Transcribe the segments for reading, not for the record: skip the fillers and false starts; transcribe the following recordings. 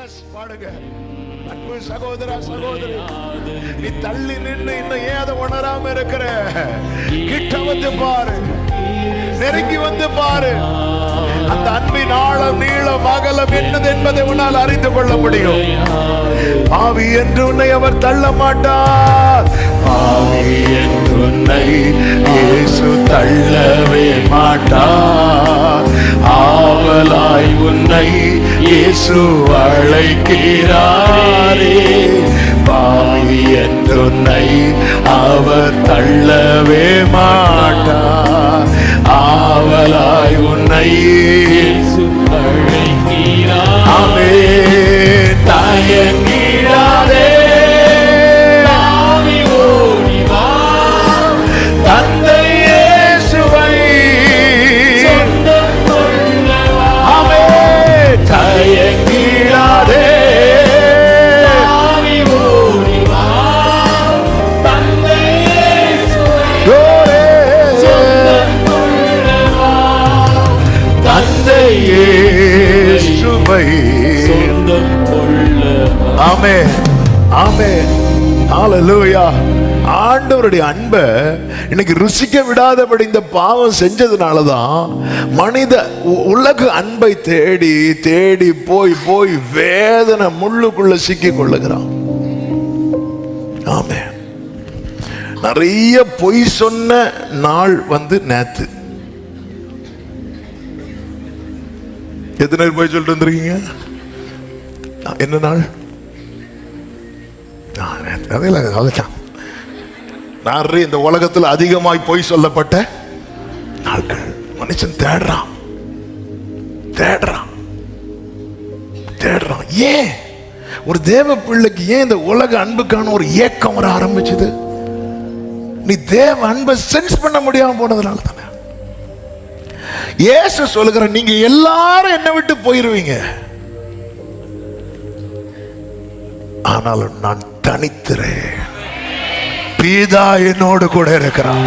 பாடுங்க. அன்பு சகோதரா சகோதரி, நீ தள்ளி நின்று இன்னும் ஏன் அதை உணராம இருக்கிற? கிட்ட வந்து பாரு, நெருங்கி வந்து பாரு. அந்த அன்பின் ஆழம் நீளம் அகலம் என்னது என்பதை உன்னால் அறிந்து கொள்ள முடியும். பாவி என்று உன்னை அவர் தள்ள மாட்டார். பாவி என்று உன்னை இயேசு தள்ளவே மாட்டார். ஆவலாய் உன்னை இயேசு அழைக்கிறாரே. பாவி என்று உன்னை அவர் தள்ளவே மாட்டார். ஆவலாய் உன்னை இயேசு அழைக்கிறாரே. ஆமென். தயங்கிடாதே, பாவி ஓடி வா. தந்தை இயேசுவை சொந்தம் கொள்ளவா. ஆமென். தயங்கிடாதே, பாவி ஓடி வா. தந்தை இயேசுவை சொந்தம் கொள்ளவா. தந்தை இயேசுவை சொந்தம் கொள்ளவா. ஆமென். ஆமென். ஹல்லேலூயா. ஆண்டவருடைய அன்பை இன்னைக்கு ருசிக்க விடாதபடி இந்த பாவம் செஞ்சதுனாலதான் மனித உலக அன்பை தேடி தேடி போய் போய் வேதனை முள்ளுக்குள்ள சிக்கி கொள்ளுகிறான். ஆமென். நிறைய பொய் சொன்ன நாள் நேத்து. எத்தனை பேர் போய் சொல்லிட்டு வந்திருக்கீங்க? என்ன நாள்? நிறைய இந்த உலகத்தில் அதிகமாய் பொய் சொல்லப்பட்ட நாட்கள். மனுஷன் தேடுறான் தேடுறான் தேடுறான். ஏன் ஒரு தேவ பிள்ளைக்கு ஏன் இந்த உலக அன்புக்கான ஒரு ஏக்கம் வர ஆரம்பிச்சது? நீ தேவ அன்பை சென்ஸ் பண்ண முடியாம போனதுனால தானே. இயேசு சொல்லுகிற, நீங்க எல்லாரும் என்னை விட்டு போயிருவீங்க, ஆனாலும் நான் தனித்திறேன். பிதா என்னோடு கூட இருக்கிறான்.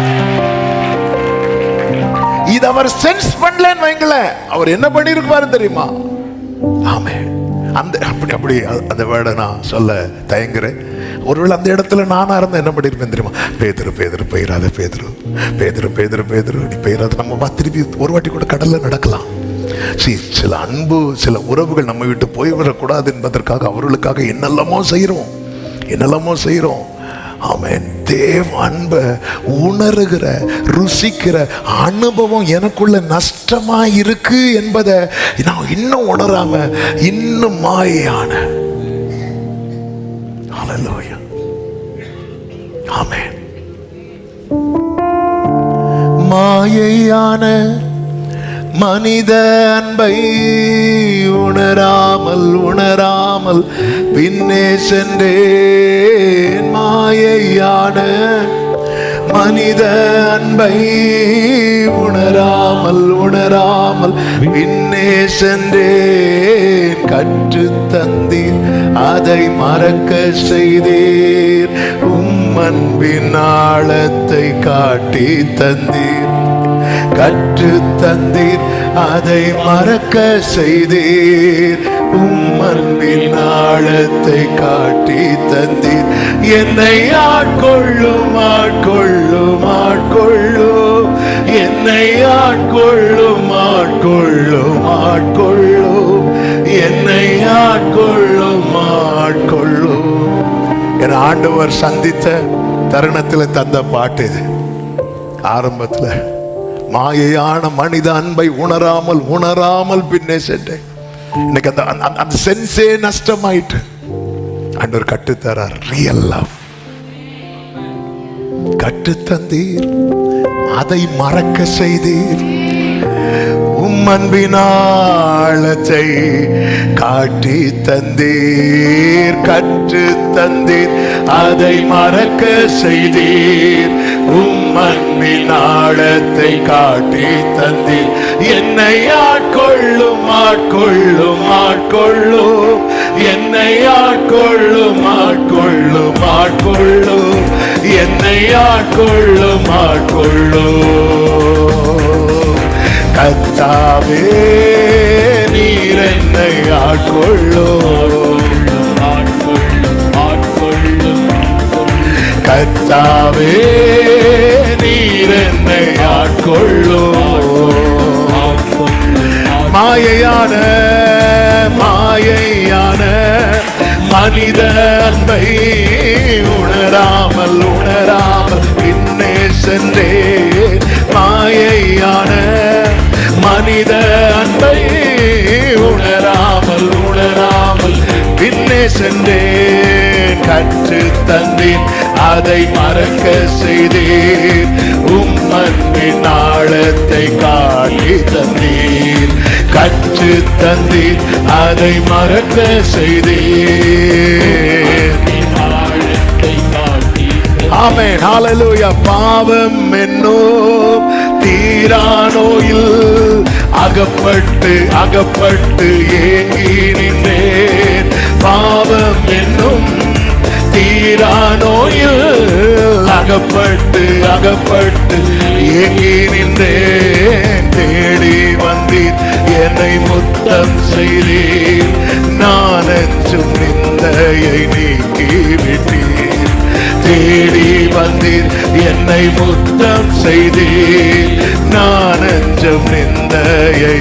இது அவர் சென்ஸ் பண்ணலன்னு வைங்களேன், அவர் என்ன பண்ணிருப்பாரு தெரியுமா? ஆமென். அந்த அப்படி அந்த வேர்டை நான் சொல்ல தயங்குறேன். ஒருவேளை அந்த இடத்துல நானா இருந்தா என்ன பண்ணிருப்பேன் தெரியுமா? பேதுரு பேதுரு பெயராத, பேதுரு பேதுரு பேதுரு பேதுரு நீ பெயராத. நம்ம திருப்பி ஒரு வாட்டி கூட கடல்ல நடக்கலாம். சில அன்பு, சில உறவுகள் நம்ம விட்டு போய்விடக்கூடாது என்பதற்காக அவர்களுக்காக என்னெல்லாமோ செய்கிறோம். ஆமென். தேவ அன்பை உணர்கிற ருசிக்கிற அனுபவம் எனக்குள்ள நஷ்டமா இருக்கு என்பதை நான் இன்னும் உணராம இன்னும் மாயான. ஹல்லேலூயா. ஆமென். மாயையான மனித அன்பை உணராமல் பின்னே சென்றேன். மாயையான மனித அன்பை உணராமல் பின்னே சென்றேன். கற்று தந்தீர், அதை மறக்க செய்தீர். அன்பின் ஆழத்தை காட்டி தந்தீர். கற்று தந்தீர், அதை மறக்க செய்தீர். அன்பின் ஆழத்தை காட்டி தந்தீர். என்னை ஆட்கொள்ளும் ஆட்கொள்ளும் ஆட்கொள்ளும். என்னை ஆட்கொள்ளும் ஆட்கொள்ளும் ஆட்கொள்ளும். என்னை ஆட்கொள்ளும் ஆட்கொள்ளும். என் ஆண்டவர் சந்தித்த தருணத்தில் தந்த பாட்டு இது. ஆரம்பத்தில் மாயையான மனித அன்பை உணராமல் பின்னே சென்றேன். இன்னைக்கு அந்த சென்ஸே நஷ்டமாயிட்டு ஆண்டவர் கட்டுத்தரார். ரியல் லவ் கட்டு தந்தீர், அதை மறக்க செய்தீர். அன்பின் ஆழத்தை காட்டி தந்தீர். கற்று தந்தீர், அதை மறக்க செய்தீர். அன்பின் ஆழத்தை காட்டி தந்தீர். என்னை ஆட்கொள்ளும் ஆட்கொள்ளும் ஆட்கொள்ளும். என்னை ஆட்கொள்ளும் ஆட்கொள்ளும் ஆட்கொள்ளும். என்னை ஆட்கொள்ளும் ஆட்கொள்ளும். கர்த்தாவே நீர் என்னை ஆட்கொள்ளும். கர்த்தாவே நீர் என்னை ஆட்கொள்ளும். மாயையான மனித அன்பை உணராமல் பின்னே சென்றே. மாயையான மனித அன்பை உணராமல் பின்னே சென்றேன். கற்று தந்தேன் அதை மறக்க செய்தேன். உம்மன்பின் ஆழத்தை காட்டி தந்தீர். கற்று தந்தீர் அதை மறக்க செய்தேன். ஆமென், ஹல்லேலூயா. பாவம் என்னும் தீரா நோயில் அகப்பட்டு ஏங்கி நின்றேன். பாவம் என்னும் தீரா நோயில் அகப்பட்டு ஏங்கி நின்றேன். தேடி வந்தீர் என்னை முத்தம் செய்தீர். நான் அஞ்சும் நிந்தையை நீக்கி விட்டீர். தேடி வந்தீர் என்னை முத்தம் செய்தீர். நான் அஞ்சும் நிந்தையை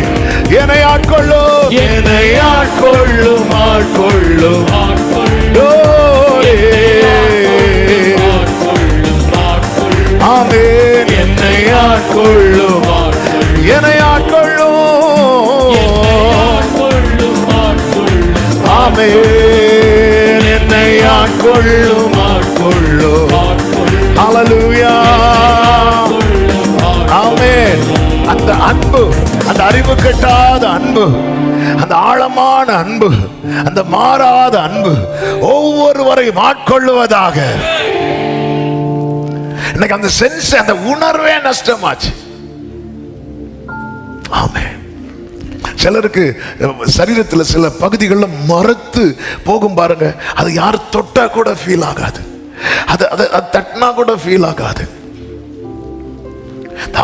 என்னை ஆட்கொள்ளும் ஆமென். என்னை ஆட்கொள்ளும் ஆமென். என்னை ஆட்கொள்ளும் ஹல்லேலூயா. ஆமென். அந்த அன்பு, அந்த அறிவு கெட்டாத அன்பு, அந்த ஆழமான அன்பு, அந்த மாறாத அன்பு ஒவ்வொருவரையும் ஆட்கொள்ளுவதாக. இன்னைக்கு அந்த சென்ஸ், அந்த உணர்வே நஷ்டமாச்சு. ஆமென். சிலருக்கு சரீரத்தில் சில பகுதிகளில் மறுத்து போகும் பாருங்க. அது யார் தொட்டா கூட ஃபீல் ஆகாது. அது தட்டினா கூட ஃபீல் ஆகாது.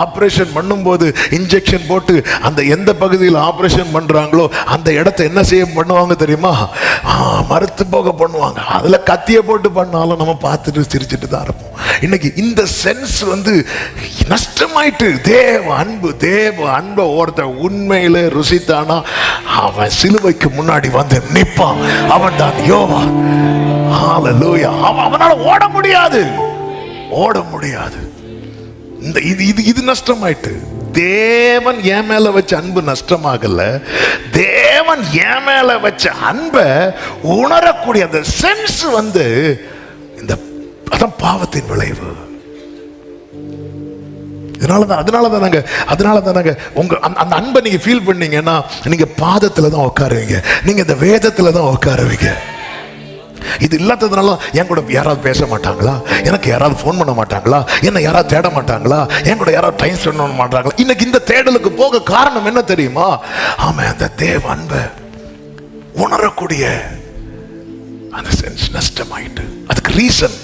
ஆபரேஷன் பண்ணும்போது இன்ஜெக்ஷன் போட்டு அந்த எந்த பகுதியில் ஆபரேஷன் பண்றாங்களோ அந்த இடத்தை என்ன பண்ணுவாங்க தெரியுமா? மறுத்து போக பண்ணுவாங்க. அதுல கத்திய போட்டு பண்ணாலும் நம்ம பார்த்துட்டு சிரிச்சுட்டு தான் இருப்போம். இன்னைக்கு இந்த சென்ஸ் நஷ்டமாயிட்டு. தேவ அன்பை ஒருத்த உண்மையில ருசித்தானா அவன் சிலுவைக்கு முன்னாடி வந்து நிற்பான். அவன் தான் யோவா. ஹல்லேலூயா. அவனால ஓட முடியாது. இது நஷ்டமாயிட்டு. தேவன் என் மேல வச்ச அன்பு நஷ்டமாகல. தேவன் என் மேல வச்ச அன்பை உணரக்கூடிய அந்த சென்ஸ் அதான் பாவத்தின் விளைவு. அதனாலதான் நாங்க உங்க அந்த அன்பை நீங்க ஃபீல் பண்ணீங்கன்னா நீங்க பாதத்துல தான் உட்காருவீங்க. நீங்க இந்த வேதத்துல தான் உட்காருவீங்க. இது இல்லாததுனால என் கூட யாராவது பேச மாட்டாங்களா? எனக்கு யாராவது ஃபோன் பண்ண மாட்டாங்களா? என்ன யாராவது தேட மாட்டாங்களா? என் கூட யாராவது டைம் ஸ்பெண்ட் பண்ண மாட்டாங்களா? இன்னைக்கு இந்த தேடலுக்கு போக காரணம் என்ன தெரியுமா? ஆமா, அந்த தேவ அன்பை உணரக்கூடிய அந்த சென்ஸ் நஷ்டமாயிட்டு. அதுக்கு ரீசன்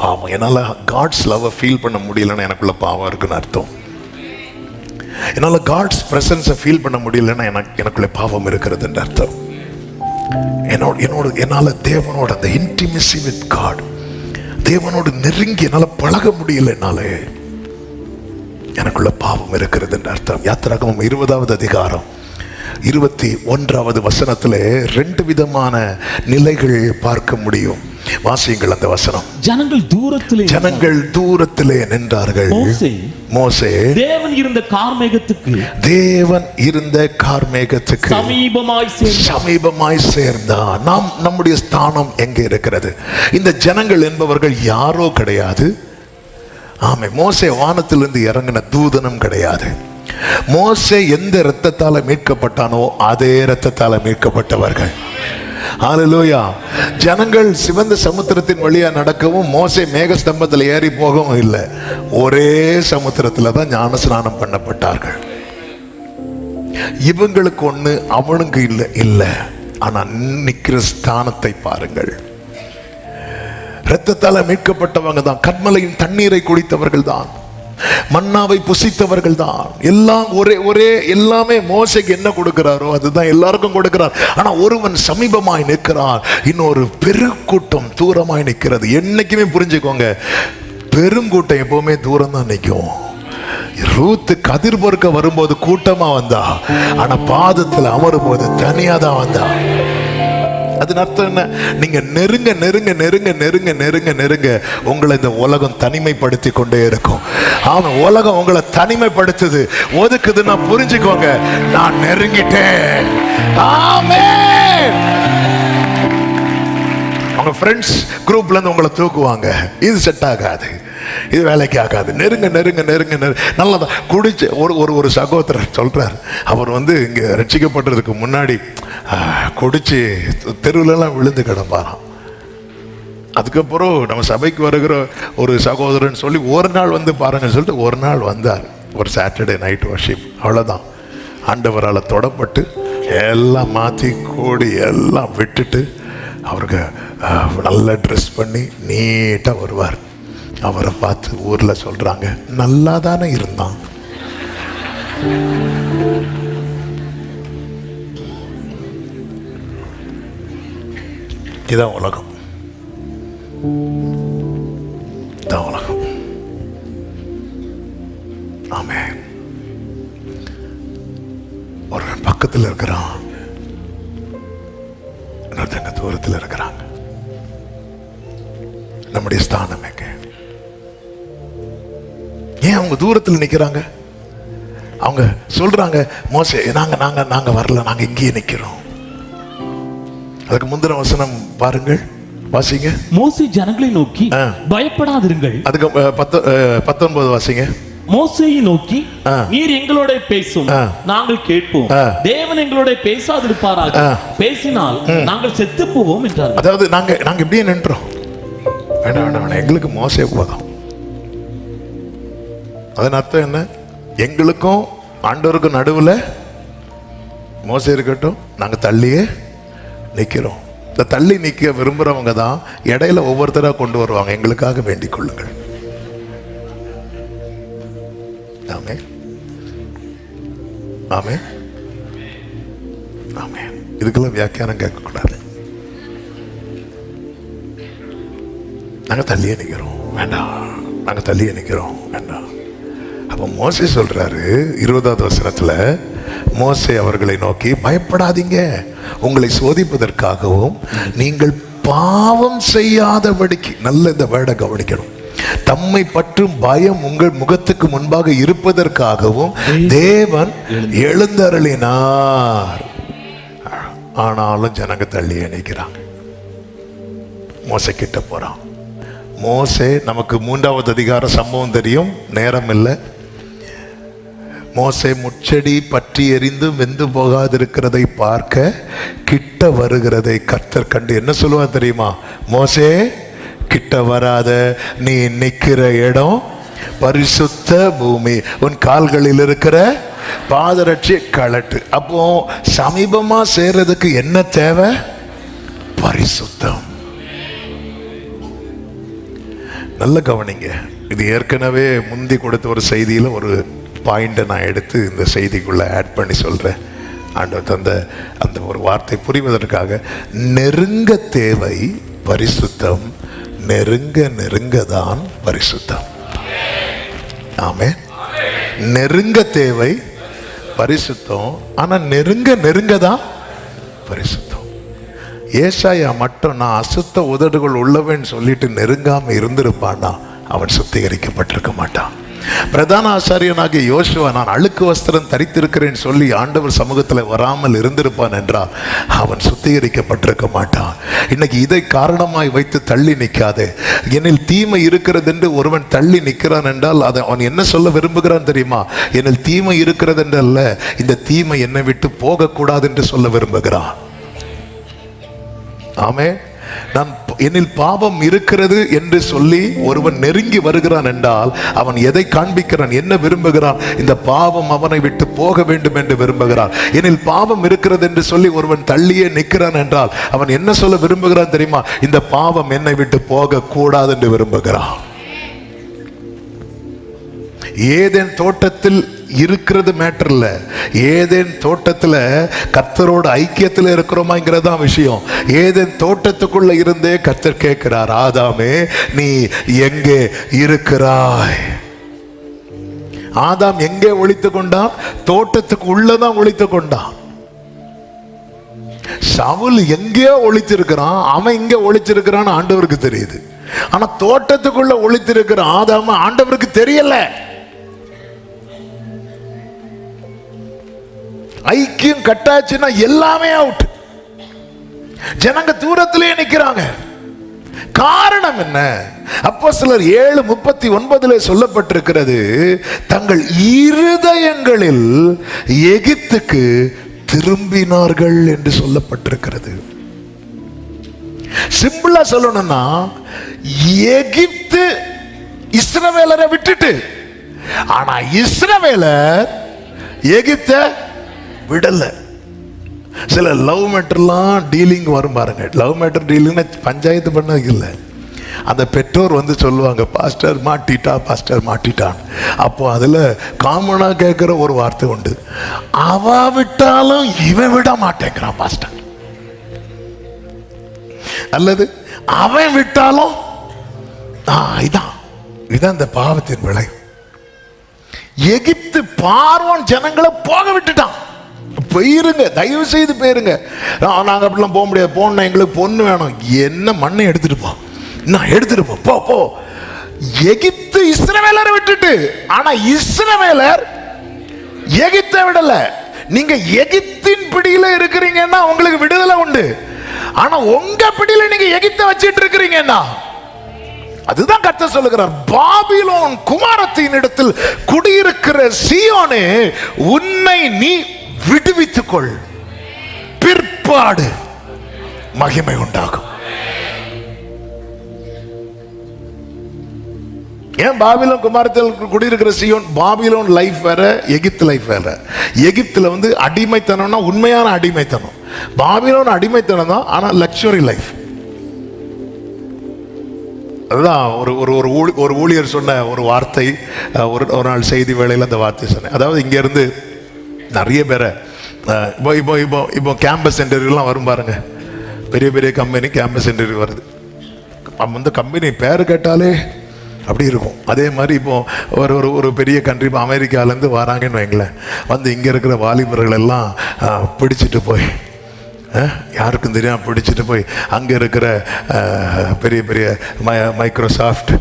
பாவம். என்னால காட்ஸ் லவ் ஃபீல் பண்ண முடியலன்னு எனக்குள்ள பாவம் இருக்குன்னு அர்த்தம். என்னால காட்ஸ் பிரசன்ஸை ஃபீல் பண்ண முடியலன்னா எனக்குள்ள பாவம் இருக்கிறதுன்னு அர்த்தம். என்னால தேவனோட அந்த இன்டிமசி வித் காட், தேவனோடு நெருங்கி என்னால பழக முடியல. என்னால எனக்குள்ள பாவம் இருக்கிறது என்று அர்த்தம். யாத்திராகமம் 20வது அதிகாரம் 21வது வசனத்திலே 2 விதமான நிலைகள் பார்க்க முடியும். வாசியுங்கள் அந்த வசனம். ஜனங்கள் தூரத்திலே நின்றார்கள். மோசே தேவன் இருந்த கார்மேகத்துக்கு சமீபமாய் சேர்ந்தான். நம்முடைய ஸ்தானம் எங்கே இருக்கிறது? இந்த ஜனங்கள் என்பவர்கள் யாரோ கிடையாது. ஆமே, மோசே வானத்திலிருந்து இறங்கின தூதனும் கிடையாது. மோசே எந்த இரத்தத்தால மீட்கப்பட்டானோ அதே இரத்தத்தால மீட்கப்பட்டவர்கள். ஹல்லேலூயா. ஜனங்கள் சிவந்த சமுத்திரத்தின் வழியா நடக்கவும் மோசே மேகஸ்தம்பத்தில் ஏறி போகவும் இல்லை. ஒரே சமுத்திரத்துல தான் ஞான ஸ்நானம் பண்ணப்பட்டார்கள். இவங்களுக்கு ஒண்ணு அவனுக்கு இல்லை. ஆனா நிக்கிற ஸ்தானத்தை பாருங்கள். இரத்தத்தால மீட்கப்பட்டவங்க தான். கண்மலையின் தண்ணீரை குடித்தவர்கள் தான். மன்னாவை புசித்தவர்கள் தான். எல்லாம் ஒரே எல்லாமே மோசைக்கு என்ன கொடுக்கிறாரோ அதுதான் எல்லாருக்கும் கொடுக்கிறார். ஆனா ஒருவன் சமீபமாய் நிற்கிறான், இன்னொரு பெருக்கூட்டம் தூரமாய் நிற்கிறது. என்னைக்குமே புரிஞ்சுக்கோங்க, பெருங்கூட்டம் எப்பவுமே தூரம் தான் நிற்கும். ரூத்து கதிர் பொறுக்க வரும்போது கூட்டமா வந்தா, ஆனா பாதத்தில் அமரும் போது தனியா தான் வந்தா. அது அர்த்தம் என்ன? நீங்க நெருங்க நெருங்க நெருங்க நெருங்க நெருங்க நெருங்க உங்களை இந்த உலகம் தனிமைப்படுத்தி கொண்டே இருக்கும். ஆமா, உலகம் உங்களை தனிமைப்படுத்துது, ஒதுக்குதுன்னா புரிஞ்சுக்கோங்க, நான் நெருங்கிட்டேன். ஆமென். உங்க ஃப்ரெண்ட்ஸ் குரூப்ல இருந்து உங்களை தூக்குவாங்க, இது செட் ஆகாது, இது வேலைக்கு ஆகாது. நெருங்க நெருங்க நெருங்க நல்லதான். குடிச்சு ஒரு சகோதரர் சொல்றார், அவர் இங்க ரட்சிக்கப்படுறதுக்கு முன்னாடி குடிச்சு தெருவுலலாம் விழுந்து கிடப்பாராம். அதுக்கப்புறம் நம்ம சபைக்கு வருகிற ஒரு சகோதரன் சொல்லி ஒரு நாள் பாருங்கன்னு சொல்லிட்டு ஒரு நாள் வந்தார். ஒரு சாட்டர்டே நைட் வர்ஷிப், அவ்வளோதான். ஆண்டவரால் தொடப்பட்டு எல்லாம் மாற்றி கூடி எல்லாம் விட்டுட்டு அவருக்கு நல்லா ட்ரெஸ் பண்ணி நீட்டாக வருவார். அவரை பார்த்து ஊரில் சொல்கிறாங்க, நல்லா தானே இருந்தான். இதான் உலகம், இதான் உலகம். ஆமென். ஒரு பக்கத்தில் இருக்கிறான், இன்னொருத்தங்க தூரத்தில் இருக்கிறாங்க. நம்முடைய ஸ்தானம் எங்க? ஏன் அவங்க தூரத்தில் நிற்கிறாங்க? அவங்க சொல்றாங்க, மோசே நாங்க வரல, நாங்க இங்கேயே நிற்கிறோம். அதுக்கு முந்தின வசனம் பாருங்கள், வாசிங்க. மோசே ஜனங்களை நோக்கி பயப்படாதிருங்கள். அதுக்கு 19 வாசிங்க. மோசேயை நோக்கி, நீர் எங்களோட பேசும், நாங்கள் கேட்போம். தேவன் எங்களோட பேசாதிருப்பாராக, பேசினால் நாங்கள் செத்து போவோம் என்றார். அதாவது நாங்க இப்படியே நின்றோம், வேண்டாம், எங்களுக்கு மோசே போதும். அதன் அர்த்தம் என்ன? எங்களுக்கும் ஆண்டவருக்கும் நடுவில் மோசே இருக்கட்டும், நாங்க தள்ளியே நிற்கிறோம். இந்த தள்ளி நிற்க விரும்புகிறவங்க தான் இடையில ஒவ்வொருத்தராக கொண்டு வருவாங்க, எங்களுக்காக வேண்டிக் கொள்ளுங்கள். ஆமே ஆமே ஆமே. இதுக்கெல்லாம் வியாக்கியானம் கேட்கக்கூடாது. நாங்கள் தள்ளியே நிற்கிறோம், வேண்டாம், நாங்கள் தள்ளியே நிற்கிறோம், வேண்டாம். அப்போ மோசே சொல்றாரு 20வது வசனத்துல, மோசே அவர்களை நோக்கி பயப்படாதீங்க, உங்களை சோதிப்பதற்காகவும் நீங்கள் பாவம் செய்யாதபடிக்கு, நல்ல இந்த வேர்டை கவனிக்கணும், தம்மை பற்றும் பயம் உங்கள் முகத்துக்கு முன்பாக இருப்பதற்காகவும் தேவன் எழுந்தருளினார். ஆனாலும் ஜனங்க தள்ளியே நிற்கிறாங்க. மோசே கிட்ட போறான். மோசே, நமக்கு 3வது அதிகார சம்பவம் தெரியும், நேரம் இல்லை. மோசே முச்செடி பற்றி எரிந்து வெந்து போகாதிருக்கிறதை பார்க்க கிட்ட வருகிறதை கர்த்தர் கண்டு என்ன சொல்லுவார் தெரியுமா? மோசே கிட்ட வராத, நீ நிற்கிற இடம் பரிசுத்த பூமி, உன் கால்களில் இருக்கிற பாதரட்சி கழட்டு. அப்போ சமீபமா சேர்றதுக்கு என்ன தேவை? பரிசுத்தம். நல்ல கவனிங்க, இது ஏற்கனவே முந்தி கொடுத்த ஒரு செய்தியில ஒரு பாயிண்டை நான் எடுத்து இந்த செய்திக்குள்ள ஆட் பண்ணி சொல்றேன். ஆண்டவர் தந்த அந்த ஒரு வார்த்தை புரிவதற்காக, நெருங்க தேவை பரிசுத்தம், நெருங்க நெருங்க தான் பரிசுத்தம். ஆமென். நெருங்க தேவை பரிசுத்தம், ஆனா நெருங்க நெருங்க தான் பரிசுத்தம். ஏசாயா மட்டும் நான் அசுத்த உதடுகள் உள்ளவன் சொல்லிட்டு நெருங்காம இருந்திருப்பான்னா அவன் சுத்திகரிக்கப்பட்டிருக்க மாட்டான். பிரதான ஆசாரியனாகிய யோசுவா நான் அழுக்கு வஸ்திரம் தரித்திருக்கிறேன் சொல்லி ஆண்டவர் சமூகத்தில் வராமல் இருந்திருப்பான் என்றால் அவன் சுத்திகரிக்கப்பட்டிருக்க மாட்டான். இன்னைக்கு இதை காரணமாய் வைத்து தள்ளி நிற்காதே. என்னில் தீமை இருக்கிறது என்று ஒருவன் தள்ளி நிற்கிறான் என்றால் அதை அவன் என்ன சொல்ல விரும்புகிறான் தெரியுமா? என்னில் தீமை இருக்கிறது என்று அல்ல, இந்த தீமை என்னை விட்டு போகக்கூடாது என்று சொல்ல விரும்புகிறான். ஆமென். நான் என்னில் பாவம் இருக்கிறது என்று சொல்லி ஒருவன் நெருங்கி வருகிறான் என்றால் அவன் எதை காண்பிக்கிறான், என்ன விரும்புகிறான்? இந்த பாவம் அவனை விட்டு போக வேண்டும் என்று விரும்புகிறான். என்னில் பாவம் இருக்கிறது என்று சொல்லி ஒருவன் தள்ளியே நிற்கிறான் என்றால் அவன் என்ன சொல்ல விரும்புகிறான் தெரியுமா? இந்த பாவம் என்னை விட்டு போக கூடாது என்று விரும்புகிறான். ஏதேன் தோட்டத்தில் இருக்கிறது மேட்டர் இல்ல, ஏதேன் தோட்டத்துல கர்த்தரோட ஐக்கியத்துல இருக்கிறோமாங்கிறது தான் விஷயம். ஏதேன் தோட்டத்துக்குள்ள இருந்தே கர்த்தர் கேட்கிறார், ஆதாமே நீ எங்கே இருக்கிறாய்? ஆதாம் எங்கே ஒளித்து கொண்டான்? தோட்டத்துக்கு உள்ளதான் ஒளித்து கொண்டான். சவுல் எங்கேயோ ஒளிச்சிருக்கிறான், அவன் இங்க ஒளிச்சிருக்கிறான்னு ஆண்டவருக்கு தெரியுது. ஆனா தோட்டத்துக்குள்ள ஒளித்திருக்கிற ஆதாம ஆண்டவருக்கு தெரியல. ஐக்கியம் கட்டாச்சுன்னா எல்லாமே அவுட். ஜனங்க தூரத்திலேயே நிக்கிறாங்க. காரணம் என்ன? அப்போஸ்தலர் 7:39 சொல்லப்பட்டிருக்கிறது, தங்கள் இருதயங்களில் எகிப்துக்கு திரும்பினார்கள் என்று சொல்லப்பட்டிருக்கிறது. சிம்பிளா சொல்லணும்னா, எகிப்து இஸ்ரவேலரை விட்டுட்டு, ஆனா இஸ்ரவேலர் எகிப்தை விடல. சில லவ் மேட்டர்லாம் டீலிங் வரும் பாருங்க. லவ் மேட்டர் டீலிங் பஞ்சாயத்து பண்ணது இல்லை. அந்த பெற்றோர் வந்து சொல்லுவாங்க, பாஸ்டர் மாட்டிட்டா, பாஸ்டர் மாட்டிட்டான். அப்போ அதுல காமனா கேட்கிற ஒரு வார்த்தை உண்டு, அவ விட்டாலும் இவன் விட மாட்டேங்கிறான் பாஸ்டர், அல்லது அவன் விட்டாலும் இதான் இந்த பாவத்தின் விளை. எகிப்து பார்வோன் ஜனங்களை போக விட்டுட்டான். போயிருங்க, தயவு செய்து போயிருங்க. நாங்க அப்படிலாம் போக முடியாது, போனா எங்களுக்கு பொண்ணு வேணும். என்ன மண்ணை எடுத்துட்டு போ, நான் எடுத்துட்டு போ போ. எகிப்து இஸ்ரவேலரை விட்டுட்டு, ஆனா இஸ்ரவேலர் எகிப்தை விடல. நீங்க எகிப்தின் பிடியில இருக்கிறீங்கன்னா உங்களுக்கு விடுதலை உண்டு. ஆனா உங்க பிடியில நீங்க எகிப்தை வச்சிட்டு இருக்கிறீங்கன்னா, அதுதான் கர்த்தர் சொல்லுகிறார், பாபிலோன் குமாரத்தின் இடத்தில் குடியிருக்கிற சீயோனே, உன்னை நீ விடுவித்துக் கொள், பிற்பாடு மகிமை உண்டாகும். ஏன் பாபிலோன் குமாரத்தில் குடியிருக்கிற சீயோன்? பாபிலோன் லைஃப் வேற, எகிப்து லைஃப் வேற. எகிப்துல வந்து அடிமைத்தனம்னா உண்மையான அடிமைத்தனம். பாபிலோன் அடிமைத்தனம் தான், ஆனா லக்ஸுரி லைஃப். அதுதான் ஒரு ஊழியர் சொன்ன ஒரு வார்த்தை. ஒரு நாள் செய்தி வேளையில் அந்த வார்த்தை சொன்னேன். அதாவது இங்க இருந்து நிறைய பேரை இப்போ கேம்பஸ் இன்டர்வியூலாம் வரும் பாருங்க. பெரிய பெரிய கம்பெனி கேம்பஸ் இன்டர்வியூ வருது. அந்த கம்பெனி பேர் கேட்டாலே அப்படி இருக்கும். அதே மாதிரி இப்போ ஒரு பெரிய கண்ட்ரி, இப்போ அமெரிக்காலேருந்து வராங்கன்னு வைங்களேன், வந்து இங்கே இருக்கிற வாலிபர்கள் எல்லாம் பிடிச்சிட்டு போய், யாருக்கும் தெரியாமல் பிடிச்சிட்டு போய் அங்கே இருக்கிற பெரிய பெரிய மைக்ரோசாஃப்ட்,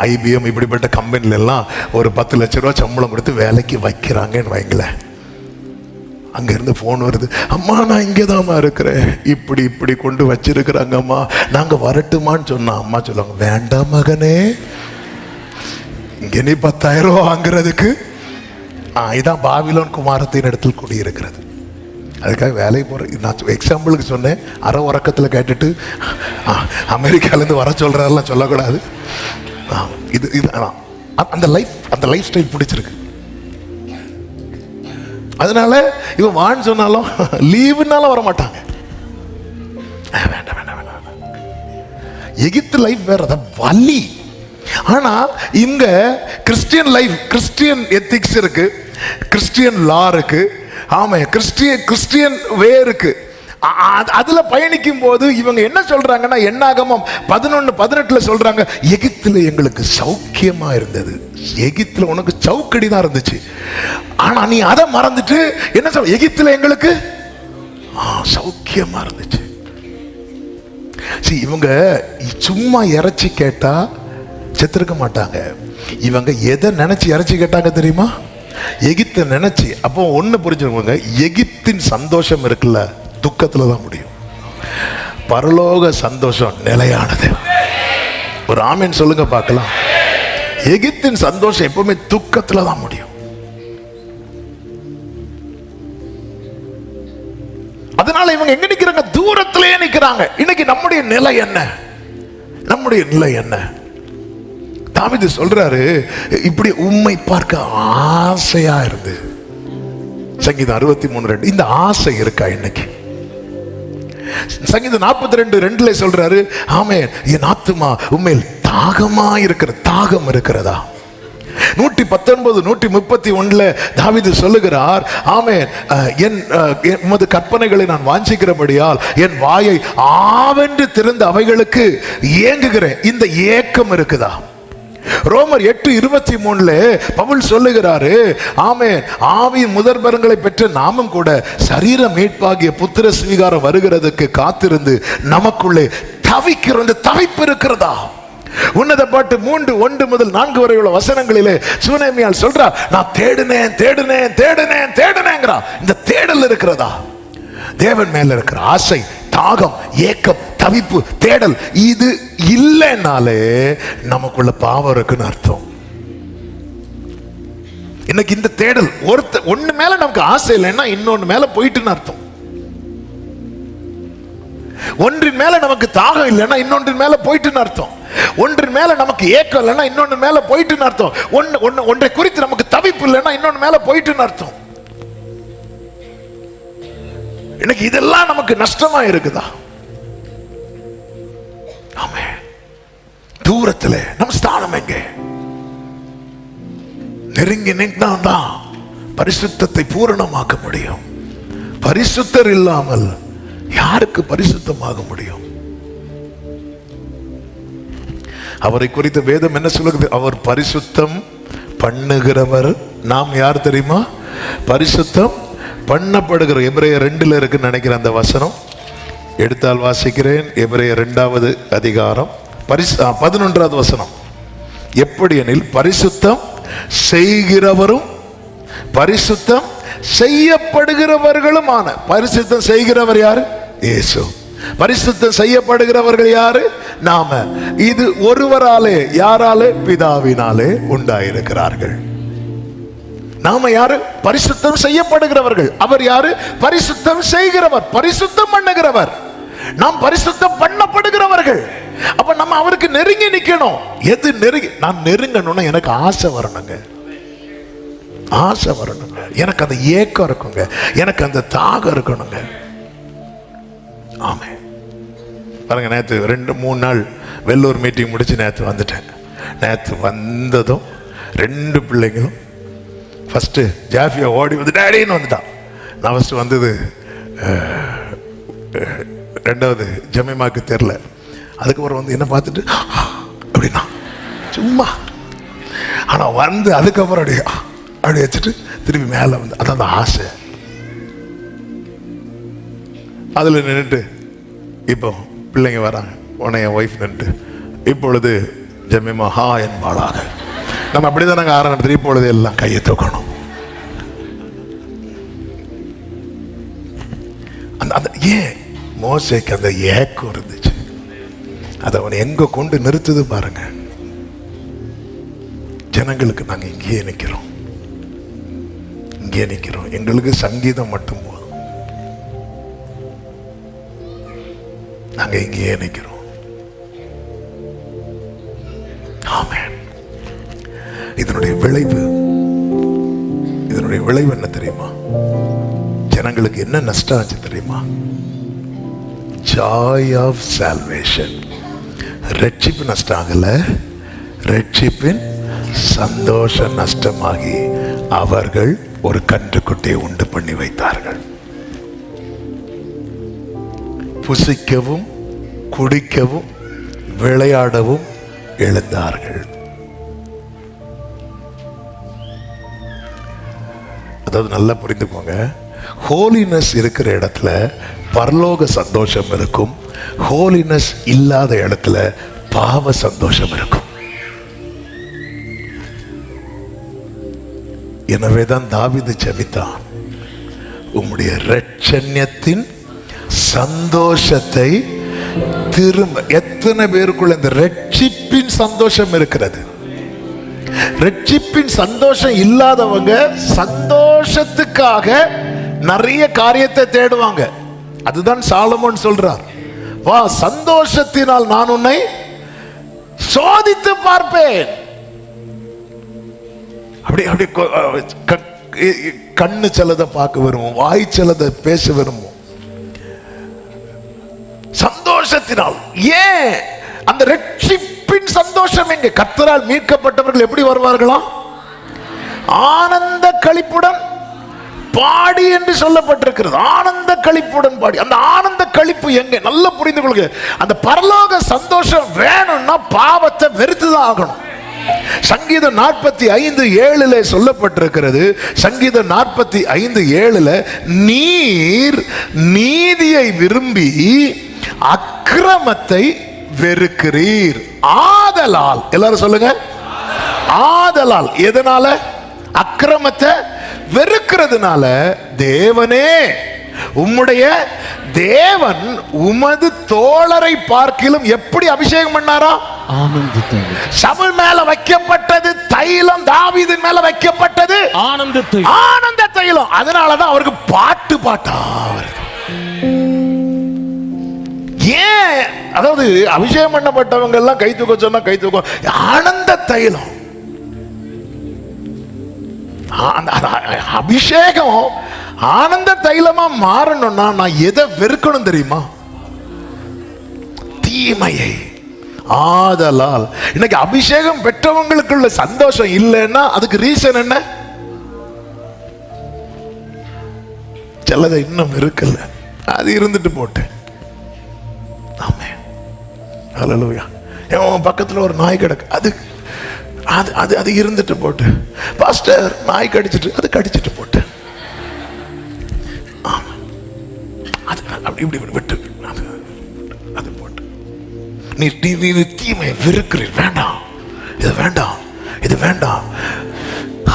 ஐபிஎம் இப்படிப்பட்ட கம்பெனிலெல்லாம் ஒரு 10 லட்ச ரூபா சம்பளம் கொடுத்து வேலைக்கு வைக்கிறாங்கன்னு வைங்களேன். அங்கேருந்து ஃபோன் வருது, அம்மா நான் இங்கே தான்மா இருக்கிறேன், இப்படி இப்படி கொண்டு வச்சிருக்கிறாங்கம்மா, நாங்கள் வரட்டுமான்னு சொன்னோம். அம்மா சொல்லுவாங்க, வேண்டாம் மகனே, இங்கே நீ 10,000 ரூபா வாங்குறதுக்கு. இதான் பாபிலோன் குமாரத்தின் இடத்தில் குடியிருக்கிறது. அதுக்காக வேலைக்கு போகிறேன். நான் எக்ஸாம்பிளுக்கு சொன்னேன், அரை உறக்கத்தில் கேட்டுட்டு அமெரிக்காலேருந்து வர சொல்கிறாரெல்லாம் சொல்லக்கூடாது. இது அந்த லைஃப் ஸ்டைல் பிடிச்சிருக்கு. அதனால இவன் வான்னு சொன்னாலும் லீவுனாலும் வர மாட்டாங்க. வேண்டாம் வேண்டாம் வேண்டாம். எகிப்து லைஃப் வேற, அதான் வலி. ஆனா இங்க கிறிஸ்டியன் லைஃப், கிறிஸ்டியன் எத்திக்ஸ் இருக்கு, கிறிஸ்டியன் லா இருக்கு, ஆமா கிறிஸ்டியன் வே இருக்கு. அதுல பயணிக்கும் போது இவங்க என்ன சொல்றாங்கன்னா, என்னாகமம் 11:18 சொல்றாங்க, எகிப்துல எங்களுக்கு சௌக்கியமா இருந்தது. எகிப்துல உனக்கு சவுக்கடி தான் இருந்துச்சு, ஆனா நீ அதை மறந்துட்டு என்ன சொல்ற, எகிப்துல எங்களுக்கு சௌக்கியமா இருந்துச்சு. இவங்க சும்மா இறைச்சி கேட்டா செத்துருக்க மாட்டாங்க. இவங்க எதை நினைச்சு இறைச்சி கேட்டாங்க தெரியுமா? எகிப்தை நினைச்சு. அப்போ ஒண்ணு புரிஞ்சுக்கோங்க, எகிப்தின் சந்தோஷம் இருக்குல்ல, துக்கத்துல தான் முடியும். பரலோக சந்தோஷம் நிலையானது. ஒரு ஆமீன் சொல்லுங்க பார்க்கலாம். எகிப்தின் சந்தோஷம் எப்பவுமே துக்கத்துல தான் முடியும். அதனால இவங்க எங்க நிக்கிறாங்க? தூரத்திலேயே நிக்கிறாங்க. இன்னைக்கு நம்முடைய நிலை என்ன? நம்முடைய நிலை என்ன? தாவீது சொல்றாரு, இப்படி உம்மை பார்க்க ஆசையா இருந்து. சங்கீதம் 63:2. இந்த ஆசை இருக்கா இன்னைக்கு? சங்கீதம் 42:2 சொல்றாரு, ஆமென், என் ஆத்துமா உண்மையில் தாகமா இருக்கிற, தாகம் இருக்கிறதா? 119 131 தாவீது சொல்லுகிறார், ஆமென், உமது கற்பனைகளை நான் வாஞ்சிக்கிறபடியால் என் வாயை ஆவென்று திறந்து அவைகளுக்கு ஏங்குகிறேன். இந்த ஏக்கம் இருக்குதா? ரோமர் 8:23 பவுல் சொல்லுகிறாரு, ஆமென், ஆவியின் முதற்பலன்களை பெற்ற நாமும் கூட சரீர மீட்பாகிய புத்திர ஸ்வீகாரம் வருகிறதுக்கு காத்திருந்து நமக்குள்ளே தவிக்கிறோம். இந்த தவிப்பு இருக்கிறதா? உன்னத பாட்டு 3:1-4 வரை உள்ள வசனங்களிலே சுனேமியால் சொல்றா, நான் தேடினேன் தேடினேன் தேடினேன் தேடினேங்கிறா. இந்த தேடல் இருக்கிறதா? தேவன் மேல இருக்கிற ஆசை, தாகம், ஏக்கம், தவிப்பு, தேடல் இது இல்லைனாலே நமக்குள்ள பாவம் இருக்குன்னு அர்த்தம். இன்னைக்கு இந்த தேடல் ஒண்ணு மேல நமக்கு ஆசை இல்லைன்னா இன்னொன்னு மேல போயிட்டுன்னு அர்த்தம். ஒன்றின் மேல நமக்கு தாகம் இல்லைன்னா இன்னொன்றின் மேல போயிட்டுன்னு அர்த்தம். ஒன்றின் மேல நமக்கு ஏக்கம் இல்லைன்னா இன்னொன்னு மேல போயிட்டுன்னு அர்த்தம். ஒன்றை குறித்து நமக்கு தவிப்பு இல்லைன்னா இன்னொன்னு மேல போயிட்டுன்னு அர்த்தம். இன்னைக்கு இதெல்லாம் நமக்கு நஷ்டமா இருக்குதா? ஆமே. தூரத்துல நம்ம ஸ்தானம் எங்க? நெருங்கி நின்றாதான் பரிசுத்தத்தை பூரணமாக்க முடியும். பரிசுத்தர் இல்லாமல் யாருக்கு பரிசுத்தமாக முடியும்? அவரை குறித்த வேதம் என்ன சொல்லுகிறது? அவர் பரிசுத்தம் பண்ணுகிறவர். நாம் யார் தெரியுமா? பரிசுத்தம் பண்ணப்படுகிற. எபிரேயர் 2 இருக்குன்னு நினைக்கிறேன் அந்த வசனம். எடுத்தால் வாசிக்கிறேன். எபிரேயர் 2வது அதிகாரம் 11வது வசனம். எப்படி எனில் பரிசுத்தம் செய்கிறவரும் பரிசுத்தம் செய்யப்படுகிறவர்களுமான. பரிசுத்தம் செய்கிறவர் யாரு? இயேசு. பரிசுத்தம் செய்யப்படுகிறவர்கள் யாரு? நாம. இது ஒருவராலே, யாராலே? பிதாவினாலே உண்டாயிருக்கிறார்கள். நாம யாரு? பரிசுத்தம் செய்யப்படுகிறவர்கள். அவர் யாரு? பரிசுத்தம் செய்கிறவர், பரிசுத்தம் பண்ணுகிறவர். நாம் பரிசுத்தம் பண்ணப்படுகிறவர்கள். அப்ப நம்ம அவருக்கு நெருங்கி நிக்கணும். எது நெருங்கி? நான் நெருங்கணும்னா எனக்கு ஆசை வரணுங்க, ஆசை வரணுங்க. எனக்கு அந்த ஏக்கம் இருக்குங்க, எனக்கு அந்த தாகம் இருக்கணுங்க. ஆமே. பாருங்க, நேற்று 2-3 நாள் வெள்ளூர் மீட்டிங் முடிச்சு நேற்று வந்துட்டேன். நேற்று வந்ததும் 2 பிள்ளைங்களும் ஃபஸ்ட்டு ஜாஃபியா ஓடி வந்து டேடின்னு வந்துட்டான். நான் ஃபஸ்ட்டு வந்தது 2வது ஜமீமாவுக்கு தெரில. அதுக்கப்புறம் வந்து என்ன பார்த்துட்டு அப்படின்னா சும்மா, ஆனால் வந்து அதுக்கப்புறம் அப்படி வச்சுட்டு திருப்பி மேலே வந்து அதான் அந்த ஆசை. அதில் நின்றுட்டு இப்போ பிள்ளைங்க வராங்க, உடனே என் ஒய்ஃப் நின்றுட்டு இப்பொழுது ஜமீமா ஹா என்பாளாக. நம்ம அப்படிதான் நாங்கள் ஆரம்பித்து இப்பொழுது எல்லாம் கையை தூக்கணும். அந்த ஏன் மோசேக்கு அந்த ஏக்கம் இருந்துச்சு, அதை அவன் எங்க கொண்டு நிறுத்துது பாருங்க. ஜனங்களுக்கு நாங்க இங்கேயே நிக்கிறோம், இங்கே நிக்கிறோம், எங்களுக்கு சங்கீதம் மட்டும் போதும், நாங்க இங்கேயே நிக்கிறோம். ஆமென். இதனுடைய விளைவு என்ன தெரியுமா? ஜனங்களுக்கு என்ன நஷ்டம் ஆச்சு தெரியுமா? joy of salvation. ரட்சிப்பு நஷ்டம் ஆகல, ரட்சிப்பின் சந்தோஷம் நஷ்டமாகி அவர்கள் ஒரு கன்றுக்குட்டியை உண்டு பண்ணி வைத்தார்கள். புசிக்கவும் குடிக்கவும் விளையாடவும் எழுந்தார்கள். அதாவது நல்லா புரிந்துக்கோங்க, ஹோலினஸ் இருக்கிற இடத்துல பரலோக சந்தோஷம் இருக்கும், ஹோலினஸ் இல்லாத இடத்துல பாவ சந்தோஷம் இருக்கும். எனவேதான் தாவீது ஜெபித்தான், உம்முடைய இரட்சண்யத்தின் சந்தோஷத்தை திரும்ப. எத்தனை பேருக்குள்ள இந்த ரட்சிப்பின் சந்தோஷம் இருக்கிறது? ரட்சிப்பின் சந்தோஷம் இல்லாதவங்க சந்தோஷத்துக்காக நிறைய காரியத்தை தேடுவாங்க. அதுதான் சாலமோன் சொல்றார், வா சந்தோஷத்தினால் நான் உன்னை சோதித்து பார்ப்பேன். அப்படி அப்படி கண்ணு சிலதை பார்க்க விரும்பும், வாய் சிலதை பேச விரும்பும். சந்தோஷத்தினால். ஏன்? அந்த ரட்சிப்பின் சந்தோஷம் எங்க? கர்த்தரால் மீட்கப்பட்டவர்கள் எப்படி வருவார்களா? ஆனந்த களிப்புடன் பாடி என்று சொல்லப்பட்டிருக்கிறது. ஆனந்த களிப்புடன் பாடி. அந்த ஆனந்த களிப்பு எங்க? நல்லா புரிந்து கொள்ளுங்க. அந்த பரலோக சந்தோஷம் வேணும்னா பாவத்தை வெறுத்துதான் ஆகணும். சங்கீதம் 45:7 சொல்லப்பட்டிருக்கிறது. சங்கீதம் 45:7 நீர் நீதியை விரும்பி அக்கிரமத்தை வெறுக்கிறீர். ஆதலால், எல்லாரும் சொல்லுங்க, ஆதலால். எதனால? அக்கிரமத்தை வெறுக்கிறதுனால. தேவனே, உம்முடைய தேவன் உமது தோழரை பார்க்கிலும் எப்படி அபிஷேகம் பண்ணாரா? ஆனந்த தைலம். சவுல் மேல வைக்கப்பட்டது தைலம், தாவீதின் மேல வைக்கப்பட்டது ஆனந்த தைலம். ஆனந்த தைலம். அதனாலதான் அவருக்கு பாட்டு பாட்டா வருது. ஏன்? அதாவது அபிஷேகம் பண்ணப்பட்டவங்க எல்லாம் கை தூக்க சொன்னா கை தூக்கம். ஆனந்த தைலம், அபிஷேகம் ஆனந்த தைலமா மாறணும்னா நான் எதை வெறுக்கணும் தெரியுமா? தீமையை. ஆதலால் இன்னைக்கு அபிஷேகம் பெற்றவங்களுக்குள்ள சந்தோஷம் இல்லைன்னா அதுக்கு ரீசன் என்ன? சிலதை இன்னும் இருக்கல, அது இருந்துட்டு போட்டு. ஆமென், ஹல்லேலூயா. என் பக்கத்துல ஒரு நாய் கிடக்கு, அது அது அது அது இருந்துட்டு போட்டு. பாஸ்டர், நாய் கடிச்சிட்டு, அது கடிச்சிட்டு போட்டு. அது அப்படி இப்படி விட்டு அது போட்டு. நீ தீமை வெறுக்கிறீர். வேண்டாம், இது வேண்டாம், இது வேண்டாம்.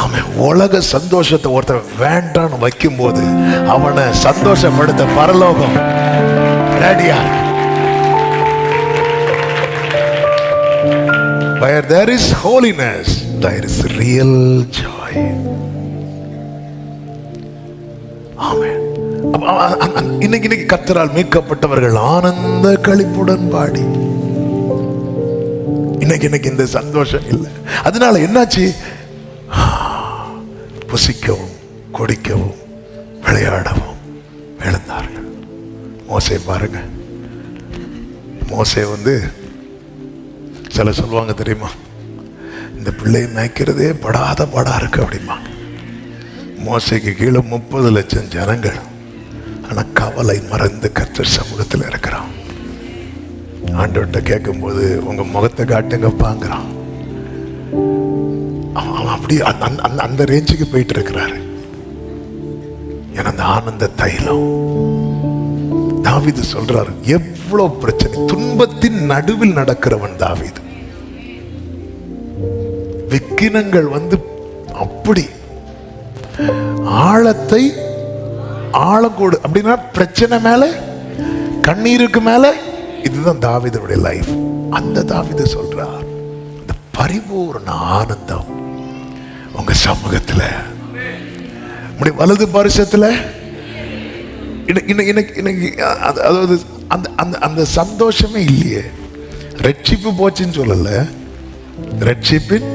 அவன் உலக சந்தோஷத்தை ஒருத்தன் வேண்டான்னு வைக்கும் போது அவனை சந்தோஷப்படுத்த பரலோகம் ரெடியா. Where there is holiness, there is real joy. Amen. இன்னைக்கு கர்த்தரால் மீட்கப்பட்டவர்கள் ஆனந்த களிப்புடன் பாடி. இன்னைக்கு இந்த சந்தோஷம் இல்லை. அதனால என்னாச்சு? புசிக்கவும் குடிக்கவும் விளையாடவும் எழுந்தார்கள். மோசே பாருங்க, மோசே சில சொல்லுவாங்க தெரியுமா, இந்த பிள்ளையை மேய்க்கிறதே படாத பாடா இருக்கு அப்படிமா. மோசைக்கு கீழே 30 லட்சம் ஜனங்கள், ஆனா கவலை மறந்து கர்த்தர் சமூகத்தில் இருக்கிறான். ஆண்டவர்கிட்ட கேட்கும் போது உங்க முகத்தை காட்டுங்கப்பாங்கிறான். அவன் அப்படி அந்த ரேஞ்சுக்கு போயிட்டு இருக்கிறாரு. ஏன்னா அந்த ஆனந்த தைலம். தாவீது சொல்றாரு, எவ்வளவு பிரச்சனை, துன்பத்தின் நடுவில் நடக்கிறவன் தாவீது. விக்கினங்கள் அப்படி ஆழத்தை ஆழக்கூடு அப்படின்னா பிரச்சனை மேல கண்ணீருக்கு மேல. இதுதான் தாவீதுடைய லைஃப். அந்த தாவீது சொல்றார், இந்த பரிபூர்ண ஆனந்தம் உங்க சமூகத்துல, உங்களுடைய வலது பரிசத்துல. இன்னைக்கு அதாவது அந்த சந்தோஷமே இல்லையே. ரட்சிப்பு போச்சுன்னு சொல்லல, ரட்சிப்பின்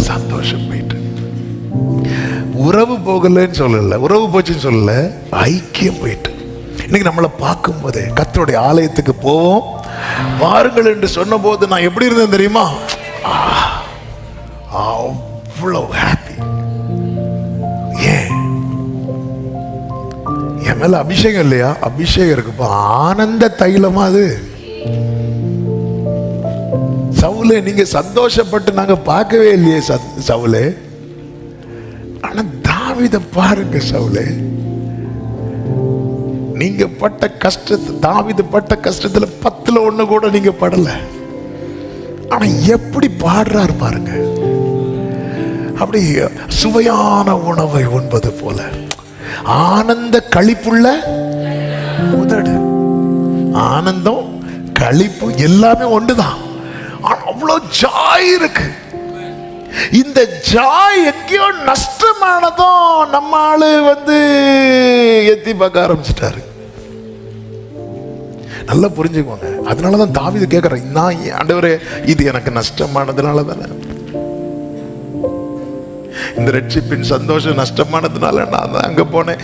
சந்தோஷம் போயிட்டு. உறவு போகலன்னு சொல்லல, உறவு போச்சுன்னு சொல்லல, ஐக்கியம் போயிட்டு. இன்னைக்கு நம்மளை பார்க்கும் போதே கர்த்தருடைய ஆலயத்துக்கு போவோம் வாருங்கள் என்று சொன்ன போது நான் எப்படி இருந்தேன் தெரியுமா? அவ்வளவு ஹாப்பி. ஏன்? என் மேல அபிஷேகம் இல்லையா? அபிஷேகம் இருக்குப்பா. ஆனந்த தைலமா அது. சவுலே, நீங்க சந்தோஷப்பட்டு நாங்க பார்க்கவே இல்லையே சவுலே. ஆனா தாவீதை பாருங்க சவுலே, நீங்க பட்ட கஷ்டத்தை, தாவீது பட்ட கஷ்டத்துல 10ல் 1 கூட நீங்க படல. ஆனா எப்படி பாடுறாரு பாருங்க. அப்படி சுவையான உணவை உண்பது போல ஆனந்த களிப்புள்ள உதடு. ஆனந்தம் களிப்பு எல்லாமே ஒன்றுதான். அவ்வளோ ஜாய் இருக்கு. இந்த ஜாய் எங்கேயோ நஷ்டமானதும் நம்ம ஆளு எத்தி பார்க்க ஆரம்பிச்சிட்டாரு. நல்லா புரிஞ்சுக்கோங்க. அதனாலதான் தாவீது கேட்கிறேன், நான் ஆண்டவரே இது எனக்கு நஷ்டமானதுனால தானே, இந்த ரட்சிப்பின் சந்தோஷம் நஷ்டமானதுனால நான் தான் அங்க போனேன்,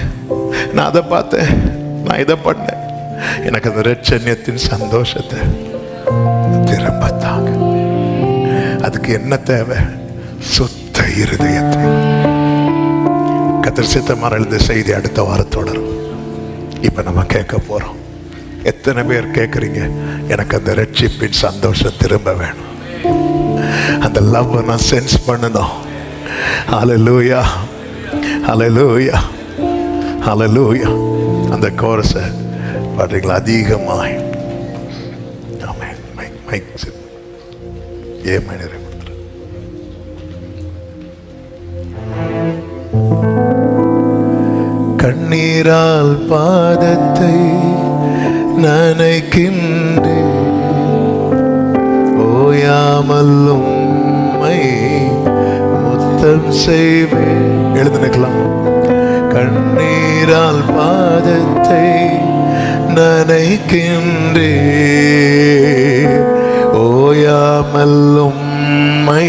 நான் அதை பார்த்தேன், நான் இதை பண்ணேன். எனக்கு அந்த ரட்சண்யத்தின் சந்தோஷத்தை திரும்ப தாங்க. அதுக்கு என்ன தேவை? சுத்த இருதயத்தை. கர்த்தர் சித்தமான எழுந்த செய்தி அடுத்த வாரம் தொடரும். இப்ப நம்ம கேட்க போறோம். எத்தனை பேர் கேட்குறீங்க, எனக்கு அந்த ரட்சிப்பின் சந்தோஷம் திரும்ப வேணும், அந்த லவ் நான் சென்ஸ் பண்ணணும். ஹல்லேலூயா, ஹல்லேலூயா, ஹல்லேலூயா. அந்த கோரஸை பாத்தீங்களா அதிகமாய். ஆமென். மைக் ஏன் மைனரை கொடுத்துரு. கண்ணீரால் பாதத்தை நனைக்கின்றேன், ஓயாமல் உம்மை முத்தம் செய்வேன். எழுந்து நிற்கலாம். கண்ணீரால் பாதத்தை நனைக்கின்றேன், ஓயாமல் உம்மை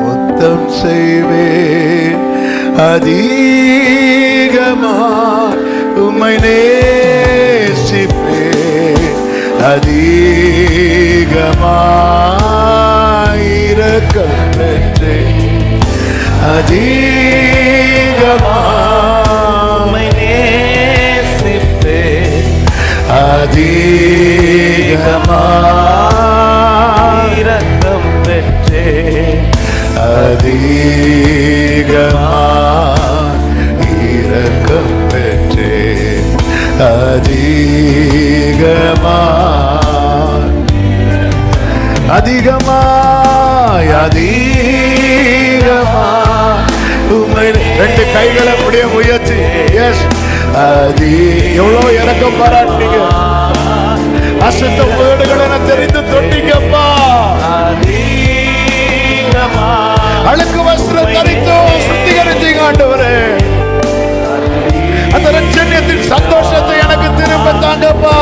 முத்தம் செய்வேன். அதிகமாய் உம்மை நேசிப்பேன், அதிகமாய் இரக்கம் பெற்றேன், அதிகமாய் உம்மை நேசிப்பேன், அதிகமாய் இரக்கம் பெற்றேன், அதிகமாய் இரக்கம் பெற்றேன், அதிகமாய் அதிகமாய் அதிகமாய் உம்மை. ரெண்டு கைகளை அப்படியே உயர்த்தி எஸ் எவ்வளவு இறக்கம் பாராட்டினீங்க. அசுத்த வீடுகளை தெரிந்து தொட்டீங்கப்பா. அழுக்கு வஸ்திரம் தரித்தோம், சுத்திகரித்தீங்க ஆண்டவரே. அந்த ரட்சண்யத்தின் சந்தோஷத்தை எனக்கு திரும்ப தாங்கப்பா.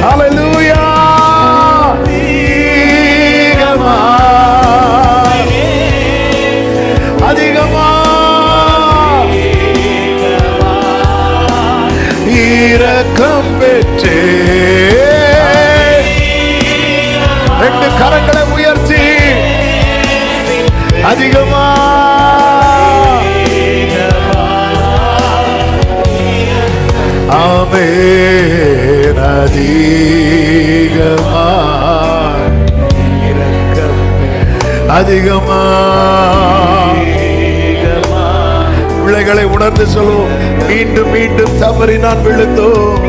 ஹல்லேலூயா. அதிகமாய் இரக்கம் பெற்றேன். ரெண்டு கரங்களை உயர்த்தி அதிகமாய். ஆமென். அதிகமாய் இரக்கம், அதிகமாய். பிள்ளைகளை உணர்ந்து சொல்லுவோம். மீண்டும் மீண்டும் தவறி நான் விழுந்தோம்,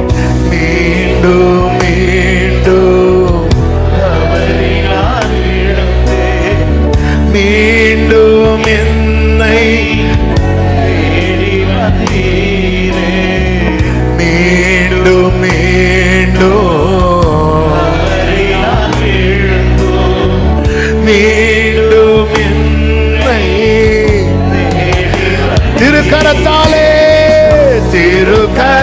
மீண்டும் மீண்டும் தவறி நான் விழுந்தேன், மீண்டும் என்னை தேடி வந்தீரே, மீண்டும் மீண்டும் தவறி நான் விழுந்தோம், மீண்டும் என்னை திருக்கரத்தாலே திருக்கர